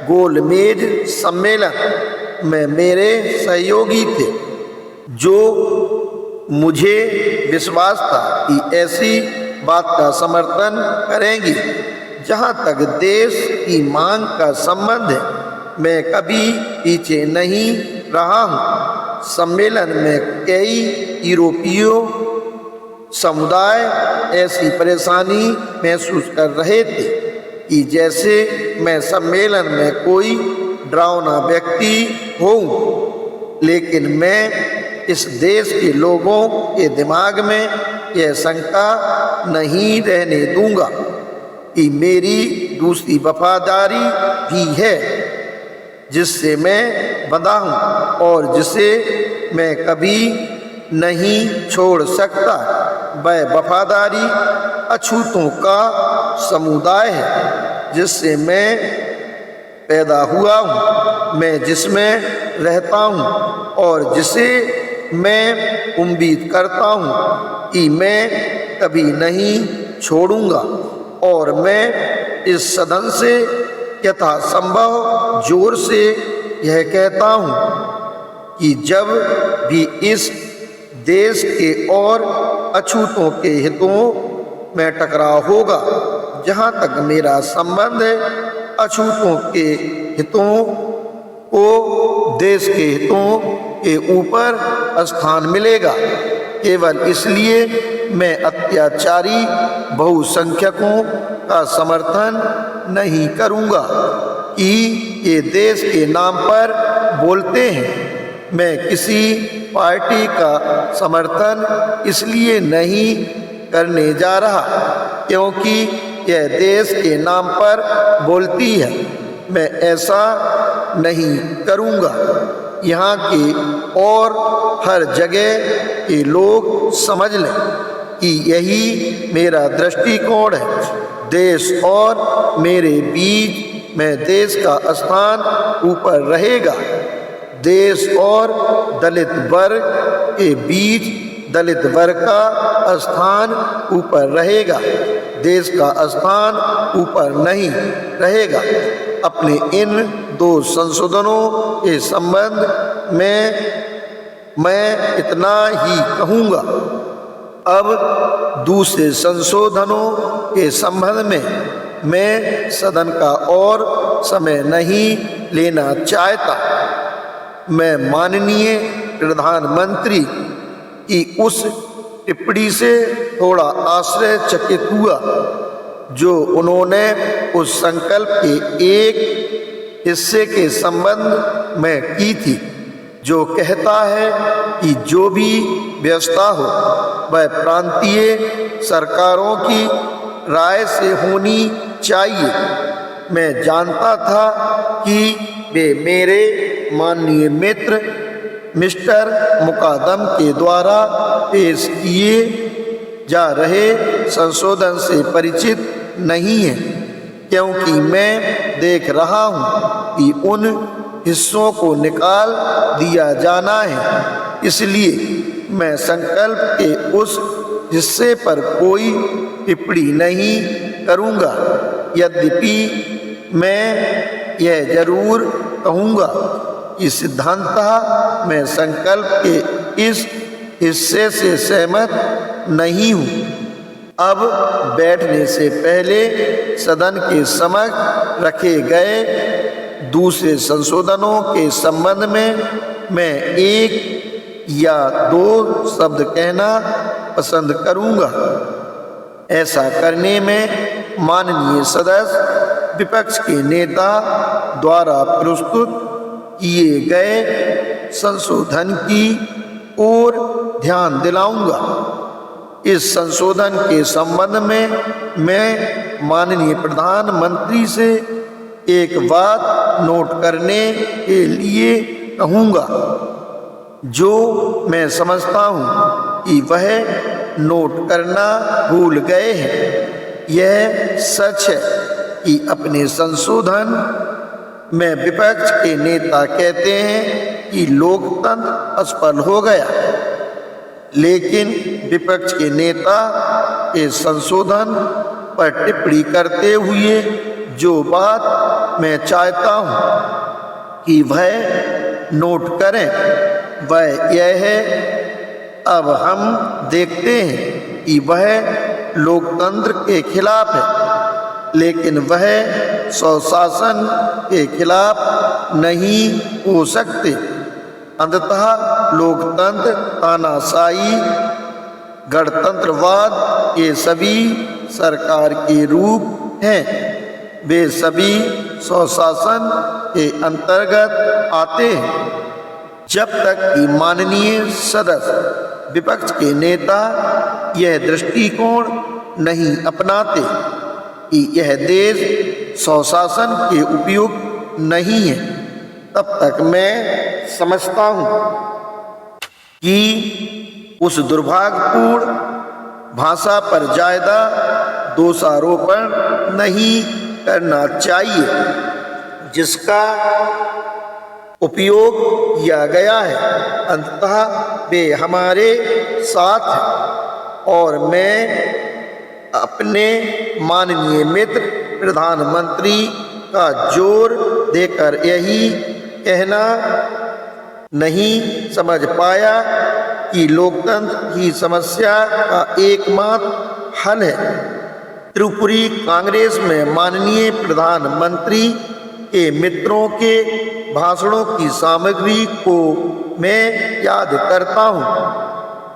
गोलमेज सम्मेलन में मेरे सहयोगी थे जो मुझे विश्वास था कि ऐसी बात का समर्थन करेंगे। जहाँ तक देश की मांग का संबंध है, मैं कभी पीछे नहीं रहा हूँ। सम्मेलन में कई यूरोपीय समुदाय ऐसी परेशानी महसूस कर रहे थे कि जैसे मैं सम्मेलन में कोई डरावना व्यक्ति हूँ, लेकिन मैं इस देश के लोगों के दिमाग में यह शंका नहीं रहने दूंगा कि मेरी दूसरी वफादारी भी है जिससे मैं बंधा हूँ और जिसे मैं कभी नहीं छोड़ सकता। वह वफादारी अछूतों का समुदाय है जिससे मैं पैदा हुआ हूँ, मैं जिसमें रहता हूँ और जिसे मैं उम्मीद करता हूँ कि मैं कभी नहीं छोड़ूंगा। और मैं इस सदन से यथासंभव जोर से यह कहता हूँ कि जब भी इस देश के और अछूतों के हितों में टकराव होगा। जहाँ तक मेरा संबंध है, अछूतों के हितों को देश के हितों के ऊपर स्थान मिलेगा। केवल इसलिए मैं अत्याचारी बहुसंख्यकों का समर्थन नहीं करूँगा कि ये देश के नाम पर बोलते हैं। मैं किसी पार्टी का समर्थन इसलिए नहीं करने जा रहा क्योंकि यह देश के नाम पर बोलती है। मैं ऐसा नहीं करूँगा। यहाँ के और हर जगह के लोग समझ लें कि यही मेरा दृष्टिकोण है। देश और मेरे बीच में देश का स्थान ऊपर रहेगा। देश और दलित वर्ग के बीच दलित वर्ग का स्थान ऊपर रहेगा। देश का स्थान ऊपर नहीं रहेगा। अपने इन दो संशोधनों के संबंध में मैं इतना ही कहूँगा। अब दूसरे संशोधनों के संबंध में मैं सदन का और समय नहीं लेना चाहता। मैं माननीय प्रधानमंत्री की उस टिप्पणी से थोड़ा आश्चर्यचकित हुआ जो उन्होंने उस संकल्प के एक हिस्से के संबंध में की थी, जो कहता है कि जो भी व्यवस्था हो वह प्रांतीय सरकारों की राय से होनी चाहिए। मैं जानता था कि वे मेरे माननीय मित्र मिस्टर मुकादम के द्वारा पेश किए जा रहे संशोधन से परिचित नहीं हैं, क्योंकि मैं देख रहा हूँ कि उन हिस्सों को निकाल दिया जाना है। इसलिए मैं संकल्प के उस हिस्से पर कोई टिप्पणी नहीं करूँगा। यद्यपि मैं यह जरूर कहूँगा कि सिद्धांततः मैं संकल्प के इस हिस्से से सहमत नहीं हूँ। अब बैठने से पहले सदन के समक्ष रखे गए दूसरे संशोधनों के संबंध में मैं एक या दो शब्द कहना पसंद करूँगा। ऐसा करने में माननीय सदस्य विपक्ष के नेता द्वारा प्रस्तुत किए गए संशोधन की ओर ध्यान दिलाऊंगा। इस संशोधन के संबंध में मैं माननीय प्रधानमंत्री से एक बात नोट करने के लिए कहूँगा, जो मैं समझता हूँ कि वह नोट करना भूल गए हैं। यह सच है कि अपने संशोधन में विपक्ष के नेता कहते हैं कि लोकतंत्र असफल हो गया, लेकिन विपक्ष के नेता के संशोधन पर टिप्पणी करते हुए जो बात मैं चाहता हूँ कि वह नोट करें, वह यह है, अब हम देखते हैं कि वह लोकतंत्र के खिलाफ है, लेकिन वह स्वशासन के खिलाफ नहीं हो सकते। अंततः लोकतंत्र, तानाशाही, गणतंत्रवाद ये सभी सरकार के रूप हैं। वे सभी स्वशासन के अंतर्गत आते हैं। जब तक कि माननीय सदस्य विपक्ष के नेता यह दृष्टिकोण नहीं अपनाते कि यह देश स्वशासन के उपयुक्त नहीं है, तब तक मैं समझता हूँ कि उस दुर्भाग्यपूर्ण भाषा पर ज्यादा दोषारोपण नहीं करना चाहिए जिसका उपयोग किया गया है। अंततः वे हमारे साथ हैं और मैं अपने माननीय मित्र प्रधानमंत्री का जोर देकर यही कहना नहीं समझ पाया कि लोकतंत्र की समस्या का एकमात्र हल है। त्रिपुरी कांग्रेस में माननीय प्रधानमंत्री के मित्रों के भाषणों की सामग्री को मैं याद करता हूँ।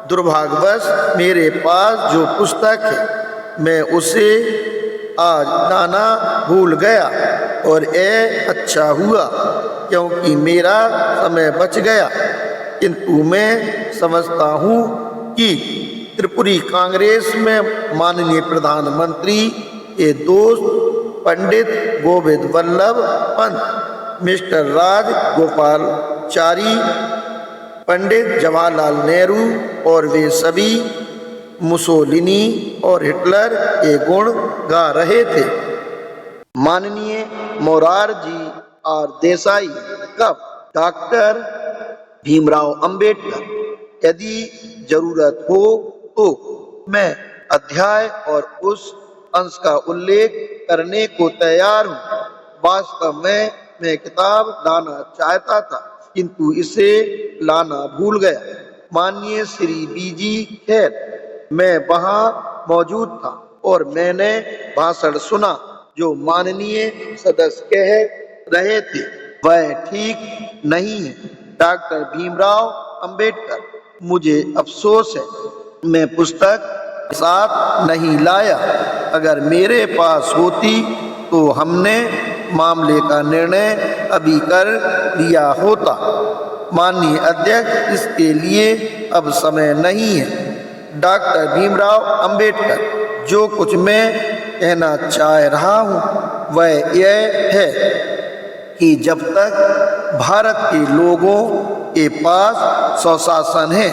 दुर्भाग्यवश मेरे पास जो पुस्तक है मैं उसे आज लाना भूल गया और यह अच्छा हुआ क्योंकि मेरा समय बच गया। किंतु मैं समझता हूँ कि त्रिपुरी कांग्रेस में माननीय प्रधानमंत्री के दोस्त पंडित गोविंद वल्लभ पंत, मिस्टर राज गोपालचारी, पंडित जवाहरलाल नेहरू और वे सभी मुसोलिनी और हिटलर के गुण गा रहे थे। माननीय मोरारजी और देसाई कब डॉक्टर भीमराव अंबेडकर, यदि जरूरत हो तो मैं अध्याय और उस अंश का उल्लेख करने को तैयार हूँ। वास्तव में मैं किताब लाना चाहता था किंतु इसे लाना भूल गया। माननीय श्री बीजी खैर, मैं वहाँ मौजूद था और मैंने भाषण सुना जो माननीय सदस्य कह रहे थे वह ठीक नहीं है। डॉक्टर भीमराव अंबेडकर, मुझे अफसोस है मैं पुस्तक साथ नहीं लाया। अगर मेरे पास होती तो हमने मामले का निर्णय अभी कर लिया होता। माननीय अध्यक्ष, इसके लिए अब समय नहीं है। डॉक्टर भीमराव अंबेडकर, जो कुछ मैं कहना चाह रहा हूँ वह यह है कि जब तक भारत के लोगों के पास स्वशासन है,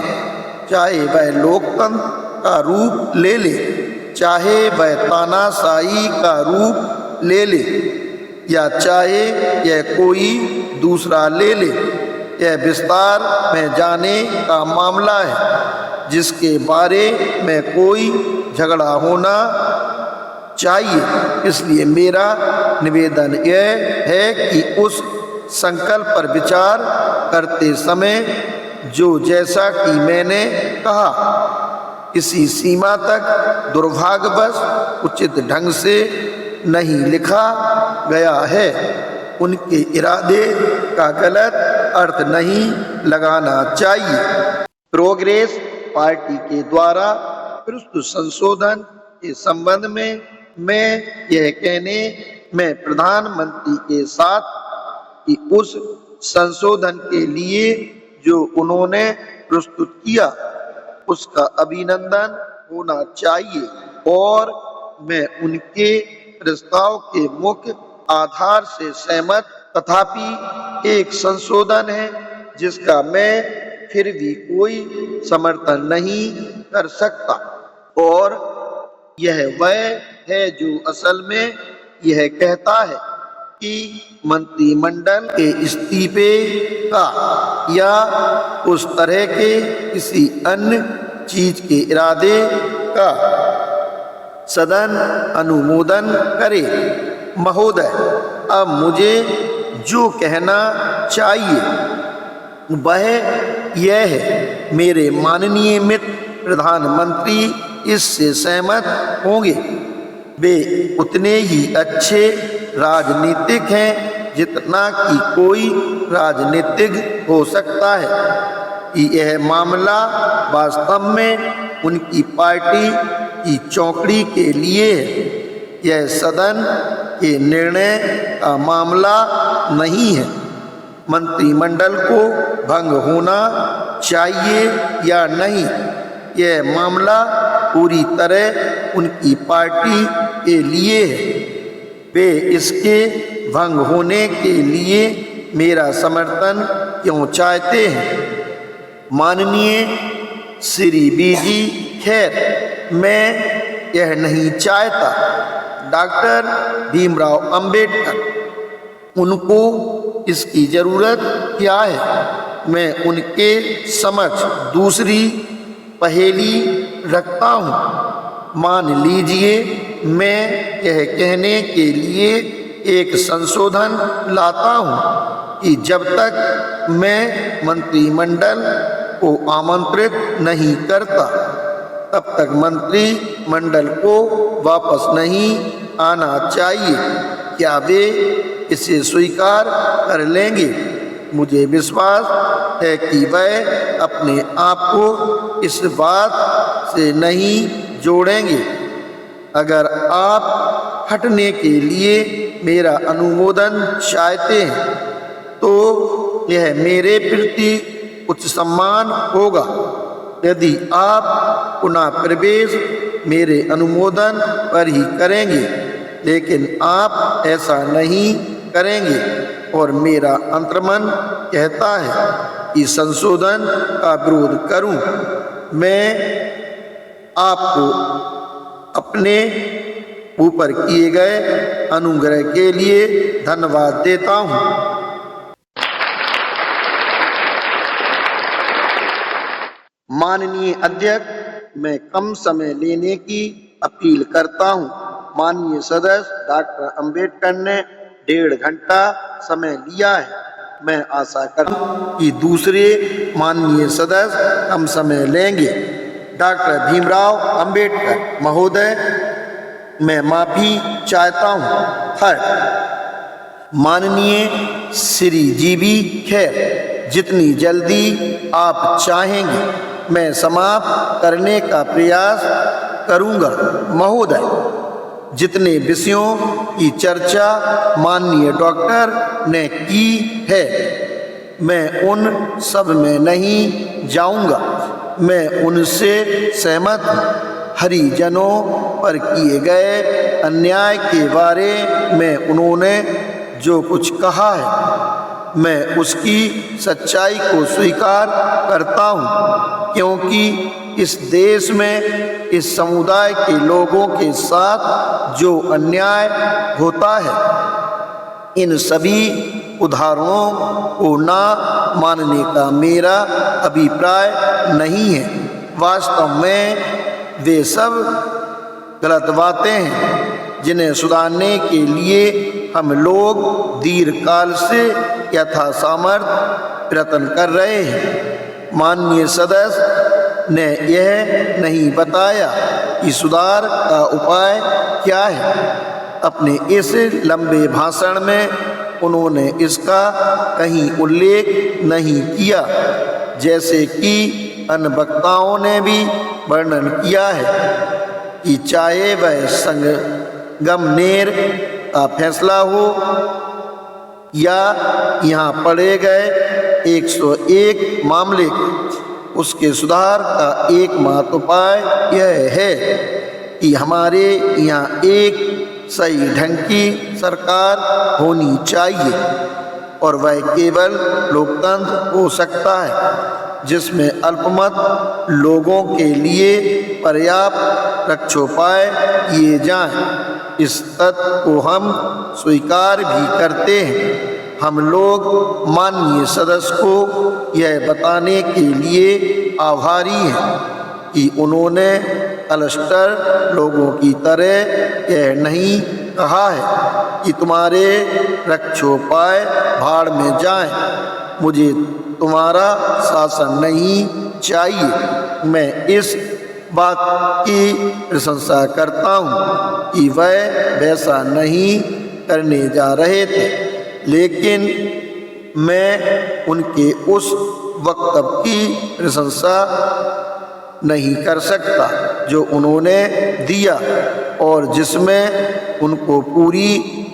चाहे वह लोकतंत्र का रूप ले ले, चाहे वह तानाशाही का रूप ले ले या चाहे यह कोई दूसरा ले ले, यह विस्तार में जाने का मामला है जिसके बारे में कोई झगड़ा होना चाहिए। इसलिए मेरा निवेदन यह है कि उस संकल्प पर विचार करते समय जो जैसा कि मैंने कहा किसी सीमा तक दुर्भाग्यवश उचित ढंग से नहीं लिखा गया है, उनके इरादे का गलत अर्थ नहीं लगाना चाहिए। प्रोग्रेस पार्टी के द्वारा प्रस्तुत संशोधन के संबंध में मैं यह कहने में प्रधानमंत्री के साथ कि उस संशोधन के लिए जो उन्होंने प्रस्तुत किया उसका अभिनंदन होना चाहिए और मैं उनके प्रस्ताव के मुख्य आधार से सहमत, तथापि एक संशोधन है जिसका मैं फिर भी कोई समर्थन नहीं कर सकता और यह वह है जो असल में यह कहता है कि मंत्रिमंडल के इस्तीफे का या उस तरह के किसी अन्य चीज के इरादे का सदन अनुमोदन करे। महोदय, अब मुझे जो कहना चाहिए वह यह है, मेरे माननीय मित्र प्रधानमंत्री इससे सहमत होंगे। वे उतने ही अच्छे राजनीतिक हैं जितना कि कोई राजनीतिक हो सकता है कि यह मामला वास्तव में उनकी पार्टी की चौकड़ी के लिए है। यह सदन के निर्णय का मामला नहीं है। मंत्रिमंडल को भंग होना चाहिए या नहीं, यह मामला पूरी तरह उनकी पार्टी के लिए है। वे इसके भंग होने के लिए मेरा समर्थन क्यों चाहते हैं? माननीय श्री बीजी खैर, मैं यह नहीं चाहता। डॉक्टर भीमराव अंबेडकर, उनको इसकी जरूरत क्या है? मैं उनके समक्ष दूसरी पहेली रखता हूँ। मान लीजिए मैं यह कहने के लिए एक संशोधन लाता हूँ कि जब तक मैं मंत्रिमंडल को आमंत्रित नहीं करता तब तक मंत्रिमंडल को वापस नहीं आना चाहिए। क्या वे इसे स्वीकार कर लेंगे? मुझे विश्वास है कि वह अपने आप को इस बात से नहीं जोड़ेंगे। अगर आप हटने के लिए मेरा अनुमोदन चाहते हैं तो यह मेरे प्रति उच्च सम्मान होगा। यदि आप पुनः प्रवेश मेरे अनुमोदन पर ही करेंगे, लेकिन आप ऐसा नहीं करेंगे और मेरा अंतर्मन कहता है कि संशोधन का विरोध करूं, मैं आपको अपने ऊपर किए गए अनुग्रह के लिए धन्यवाद देता हूं। माननीय अध्यक्ष, मैं कम समय लेने की अपील करता हूं। माननीय सदस्य डॉक्टर अंबेडकर ने 1.5 घंटा समय लिया है। मैं आशा करता हूं कि दूसरे माननीय सदस्य कम समय लेंगे। डॉक्टर भीमराव अंबेडकर महोदय, मैं माफी चाहता हूं। थर्ड, माननीय श्री जीवी खैर, जितनी जल्दी आप चाहेंगे मैं समाप्त करने का प्रयास करूंगा। महोदय, जितने विषयों की चर्चा माननीय डॉक्टर ने की है, मैं उन सब में नहीं जाऊंगा। मैं उनसे सहमत हूँ। हरिजनों पर किए गए अन्याय के बारे में उन्होंने जो कुछ कहा है, मैं उसकी सच्चाई को स्वीकार करता हूँ, क्योंकि इस देश में इस समुदाय के लोगों के साथ जो अन्याय होता है, इन सभी उदाहरणों को ना मानने का मेरा अभिप्राय नहीं है। वास्तव में वे सब गलत बातें हैं जिन्हें सुधारने के लिए हम लोग दीर्घकाल से यथासामर्थ्य प्रयत्न कर रहे हैं। माननीय सदस्य ने यह नहीं बताया कि सुधार का उपाय क्या है। अपने इस लंबे भाषण में उन्होंने इसका कहीं उल्लेख नहीं किया, जैसे कि अन्य वक्ताओं ने भी वर्णन किया है कि चाहे वह संगमनेर का फैसला हो या यहाँ पढ़े गए 101 मामले, उसके सुधार का एकमात्र उपाय यह है कि हमारे यहाँ एक सही ढंग की सरकार होनी चाहिए, और वह केवल लोकतंत्र हो सकता है जिसमें अल्पमत लोगों के लिए पर्याप्त रक्षोपाय किए जाएं। इस तथ्य को हम स्वीकार भी करते हैं। हम लोग माननीय सदस्य को यह बताने के लिए आभारी हैं कि उन्होंने अलस्टर लोगों की तरह यह नहीं कहा है कि तुम्हारे रक्षोपाय भाड़ में जाएं। मुझे तुम्हारा शासन नहीं चाहिए। मैं इस बात की प्रशंसा करता हूँ कि वह वैसा नहीं करने जा रहे थे, लेकिन मैं उनके उस वक्तव्य की प्रशंसा नहीं कर सकता जो उन्होंने दिया और जिसमें उनको पूरी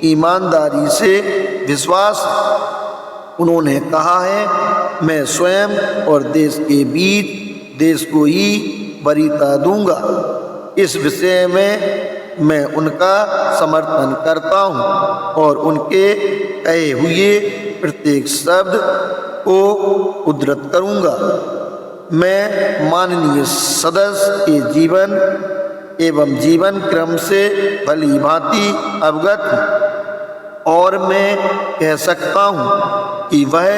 ईमानदारी से विश्वास। उन्होंने कहा है, मैं स्वयं और देश के बीच देश को ही वरीयता दूंगा। इस विषय में मैं उनका समर्थन करता हूं और उनके कहे हुए प्रत्येक शब्द को उद्धृत करूंगा। मैं माननीय सदस्य के जीवन एवं जीवन क्रम से भली भांति अवगत हूँ और मैं कह सकता हूँ कि वह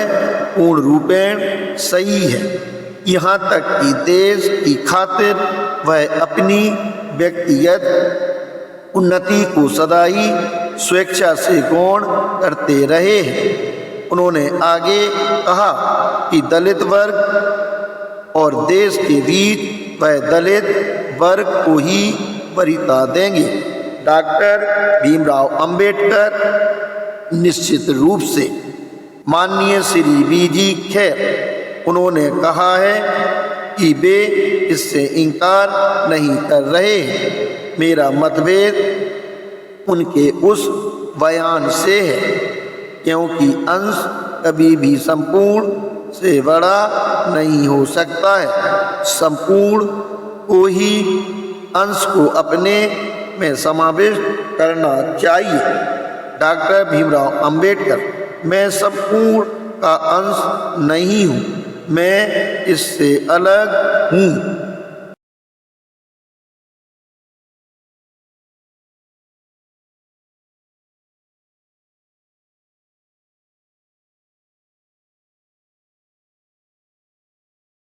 पूर्ण रूपेण सही है। यहाँ तक कि देश की खातिर वह अपनी व्यक्तिगत उन्नति को सदा ही स्वेच्छा से गौण करते रहे हैं। उन्होंने आगे कहा कि दलित वर्ग और देश के बीच वह दलित वर्ग को ही वरीयता देंगे। डॉक्टर भीमराव अंबेडकर निश्चित रूप से माननीय श्री वी.जी. खैर उन्होंने कहा है कि वे इससे इनकार नहीं कर रहे हैं। मेरा मतभेद उनके उस बयान से है, क्योंकि अंश कभी भी संपूर्ण से बड़ा नहीं हो सकता है। संपूर्ण को ही अंश को अपने में समावेश करना चाहिए। डॉक्टर भीमराव अंबेडकर, मैं संपूर्ण का अंश नहीं हूँ, मैं इससे अलग हूँ।